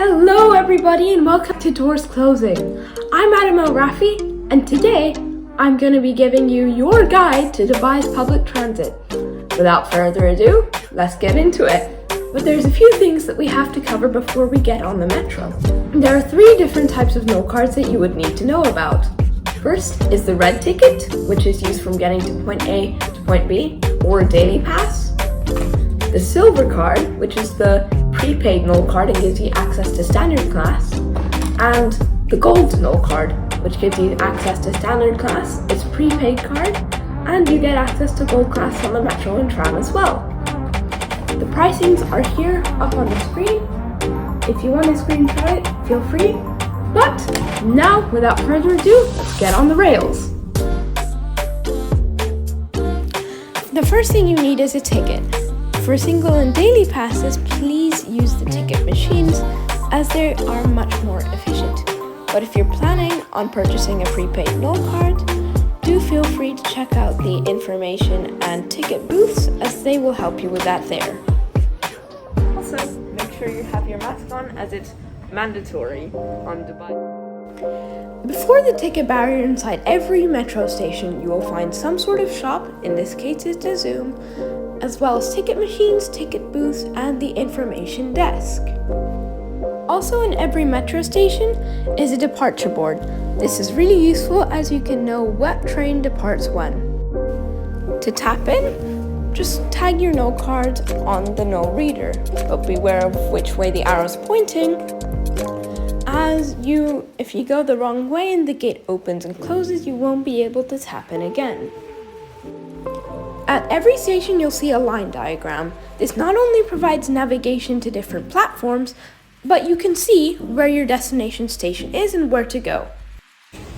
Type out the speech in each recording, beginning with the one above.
Hello everybody and welcome to Doors Closing. I'm Adam El Rafi and today I'm going to be giving you your guide to Dubai's public transit. Without further ado, let's get into it. But there's a few things that we have to cover before we get on the metro. There are 3 different types of no cards that you would need to know about. First is the red ticket, which is used from getting to point A to point B, or daily pass. The silver card, which is the prepaid no card and gives you access to standard class. And the gold no card, which gives you access to standard class, it's a prepaid card, and you get access to gold class on the metro and tram as well. The pricings are here up on the screen. If you want to screenshot it, feel free. But now, without further ado, let's get on the rails. The first thing you need is a ticket. For single and daily passes, please use the ticket machines as they are much more efficient. But if you're planning on purchasing a prepaid no card, do feel free to check out the information and ticket booths as they will help you with that there. Also, make sure you have your mask on as it's mandatory on Dubai. Before the ticket barrier inside every metro station, you will find some sort of shop, in this case it's a Zoom, as well as ticket machines, ticket booths, and the information desk. Also in every metro station is a departure board. This is really useful as you can know what train departs when. To tap in, just tag your no card on the no reader, but beware of which way the arrow is pointing, as if you go the wrong way and the gate opens and closes, you won't be able to tap in again. At every station you'll see a line diagram. This not only provides navigation to different platforms, but you can see where your destination station is and where to go.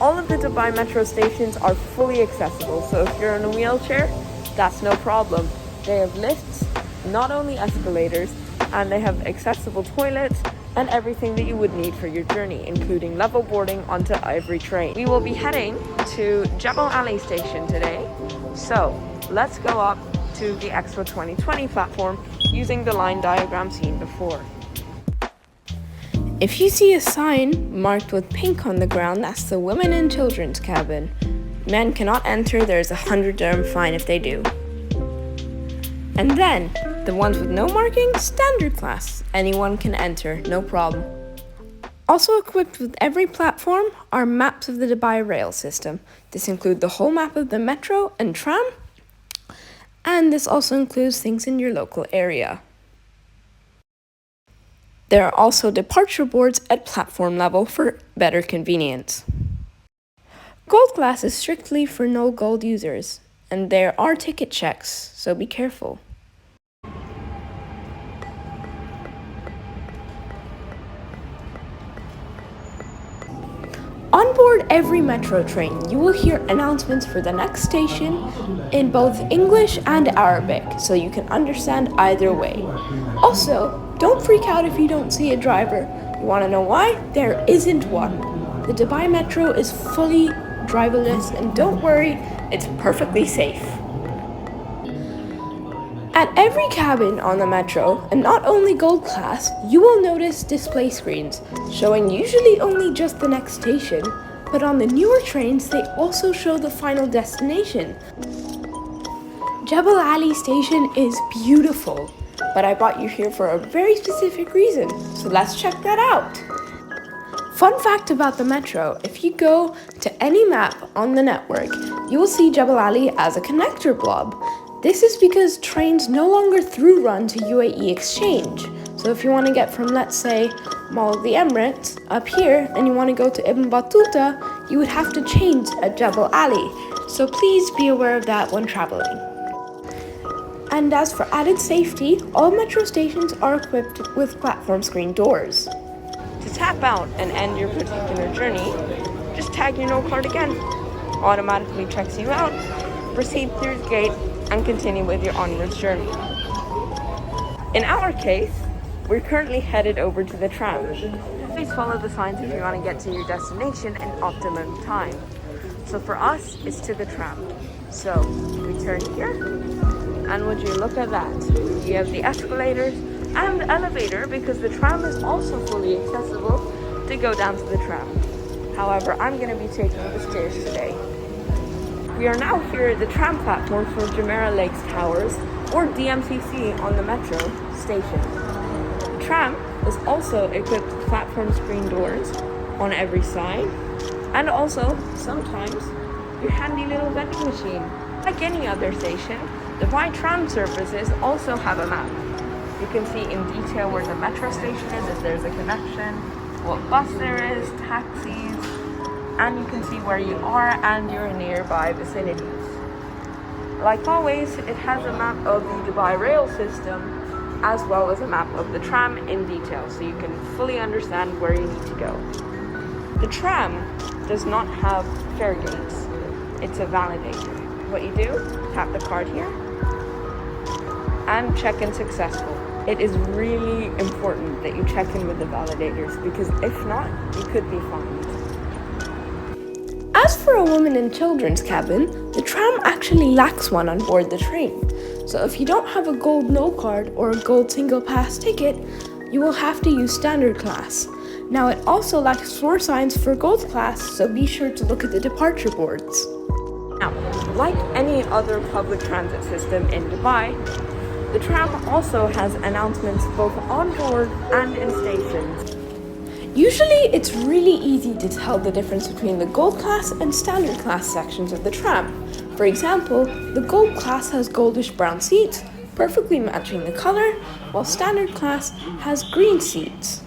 All of the Dubai metro stations are fully accessible, so if you're in a wheelchair, that's no problem. They have lifts, not only escalators, and they have accessible toilets and everything that you would need for your journey, including level boarding onto every train. We will be heading to Jebel Ali station today, so let's go up to the Expo 2020 platform using the line diagram seen before. If you see a sign marked with pink on the ground, that's the women and children's cabin. Men cannot enter, there's a 100 dirham fine if they do. And then, the ones with no marking, standard class. Anyone can enter, no problem. Also equipped with every platform are maps of the Dubai rail system. This includes the whole map of the metro and tram, and this also includes things in your local area. There are also departure boards at platform level for better convenience. Gold class is strictly for no gold users, and there are ticket checks, so be careful. On board every metro train, you will hear announcements for the next station in both English and Arabic, so you can understand either way. Also, don't freak out if you don't see a driver. You want to know why? There isn't one. The Dubai Metro is fully driverless, and don't worry, it's perfectly safe. At every cabin on the metro, and not only gold class, you will notice display screens, showing usually only just the next station, but on the newer trains they also show the final destination. Jebel Ali station is beautiful, but I brought you here for a very specific reason, so let's check that out. Fun fact about the metro, if you go to any map on the network, you will see Jebel Ali as a connector blob. This is because trains no longer through run to UAE Exchange. So if you want to get from, let's say, Mall of the Emirates up here and you want to go to Ibn Battuta, you would have to change at Jebel Ali. So please be aware of that when traveling. And as for added safety, all metro stations are equipped with platform screen doors. To tap out and end your particular journey, just tag your no card again. Automatically checks you out, proceed through the gate, and continue with your onwards journey. In our case, we're currently headed over to the tram. Please follow the signs if you want to get to your destination in optimum time. So for us, it's to the tram. So we turn here, and would you look at that? You have the escalators and the elevator because the tram is also fully accessible to go down to the tram. However, I'm going to be taking the stairs today. We are now here at the tram platform for Jumeirah Lakes Towers, or DMCC on the metro station. The tram is also equipped with platform screen doors on every side, and also, sometimes, your handy little vending machine. Like any other station, the Dubai tram services also have a map. You can see in detail where the metro station is, if there's a connection, what bus there is, taxis, and you can see where you are and your nearby vicinities. Like always, it has a map of the Dubai rail system as well as a map of the tram in detail, so you can fully understand where you need to go. The tram does not have fare gates. It's a validator. What you do, tap the card here, and check-in successful. It is really important that you check in with the validators because if not, you could be fined. As for a women and children's cabin, the tram actually lacks one on board the train. So if you don't have a gold no card or a gold single pass ticket, you will have to use standard class. Now it also lacks floor signs for gold class, so be sure to look at the departure boards. Now, like any other public transit system in Dubai, the tram also has announcements both on board and in stations. Usually, it's really easy to tell the difference between the gold class and standard class sections of the tram. For example, the gold class has goldish brown seats, perfectly matching the color, while standard class has green seats.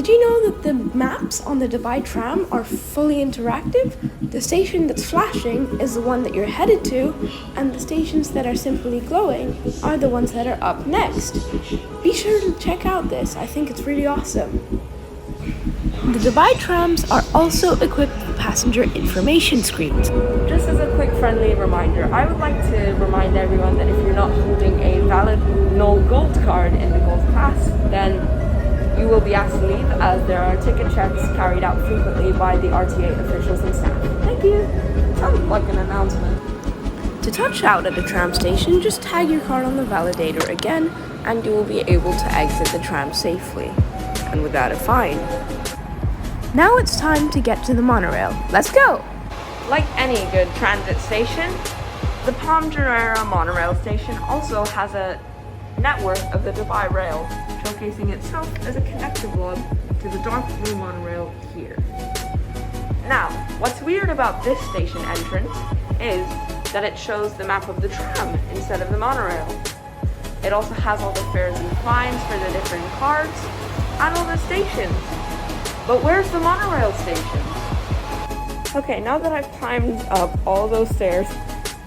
Did you know that the maps on the Dubai tram are fully interactive? The station that's flashing is the one that you're headed to, and the stations that are simply glowing are the ones that are up next. Be sure to check out this, I think it's really awesome. The Dubai trams are also equipped with passenger information screens. Just as a quick friendly reminder, I would like to remind everyone that if you're not holding a valid no gold card in the gold class, then you will be asked to leave as there are ticket checks carried out frequently by the RTA officials and staff. Thank you. Sounds like an announcement. To touch out at the tram station, just tag your card on the validator again and you will be able to exit the tram safely and without a fine. Now it's time to get to the monorail. Let's go! Like any good transit station, the Palm Jumeirah monorail station also has a network of the Dubai Rail, showcasing itself as a connector block to the dark blue monorail here. Now, what's weird about this station entrance is that it shows the map of the tram instead of the monorail. It also has all the fares and fines for the different cards and all the stations. But where's the monorail station? Okay, now that I've climbed up all those stairs,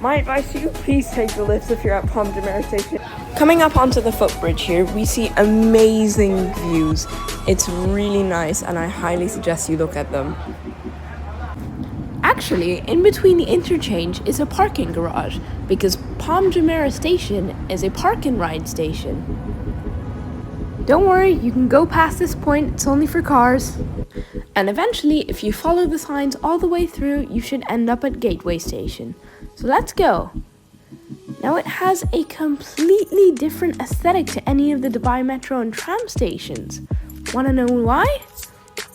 my advice to you, please take the lifts if you're at Palm Jumeirah station. Coming up onto the footbridge here, we see amazing views. It's really nice and I highly suggest you look at them. Actually, in between the interchange is a parking garage because Palm Jumeirah station is a park and ride station. Don't worry, you can go past this point, it's only for cars. And eventually, if you follow the signs all the way through, you should end up at Gateway Station. So let's go. Now it has a completely different aesthetic to any of the Dubai Metro and tram stations. Want to know why?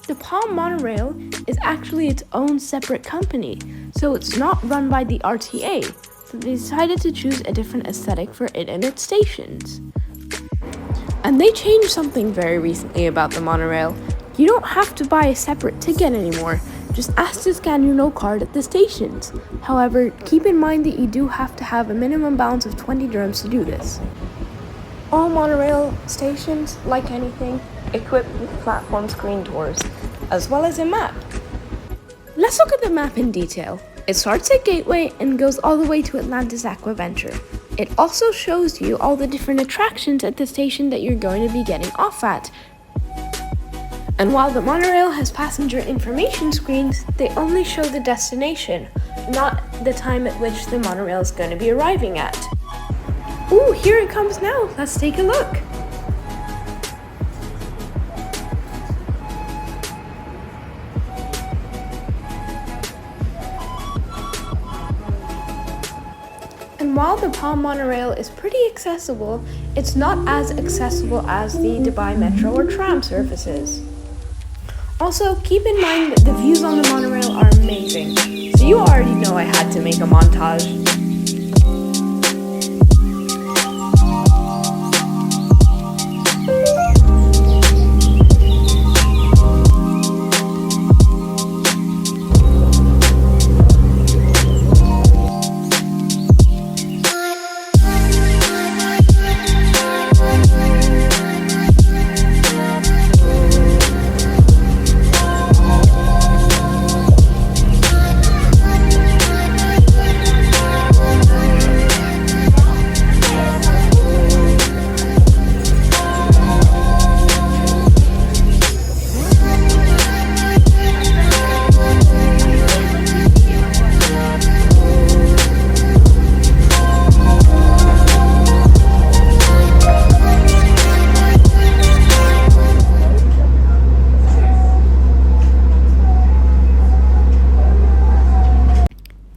The Palm Monorail is actually its own separate company, so it's not run by the RTA, so they decided to choose a different aesthetic for it and its stations. And they changed something very recently about the monorail. You don't have to buy a separate ticket anymore. Just ask to scan your no card at the stations. However, keep in mind that you do have to have a minimum balance of 20 dirhams to do this. All monorail stations, like anything, equipped with platform screen doors, as well as a map. Let's look at the map in detail. It starts at Gateway and goes all the way to Atlantis Aquaventure. It also shows you all the different attractions at the station that you're going to be getting off at. And while the monorail has passenger information screens, they only show the destination, not the time at which the monorail is going to be arriving at. Ooh, here it comes now. Let's take a look. while the Palm monorail is pretty accessible, it's not as accessible as the Dubai Metro or tram services. Also, keep in mind that the views on the monorail are amazing, so you already know I had to make a montage.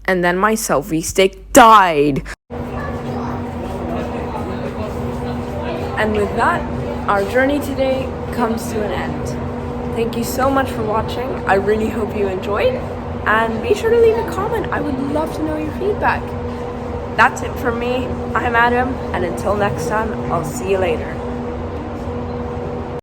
And then my selfie stick died. And with that, our journey today comes to an end. Thank you so much for watching. I really hope you enjoyed. And be sure to leave a comment. I would love to know your feedback. That's it from me. I'm Adam, and until next time, I'll see you later.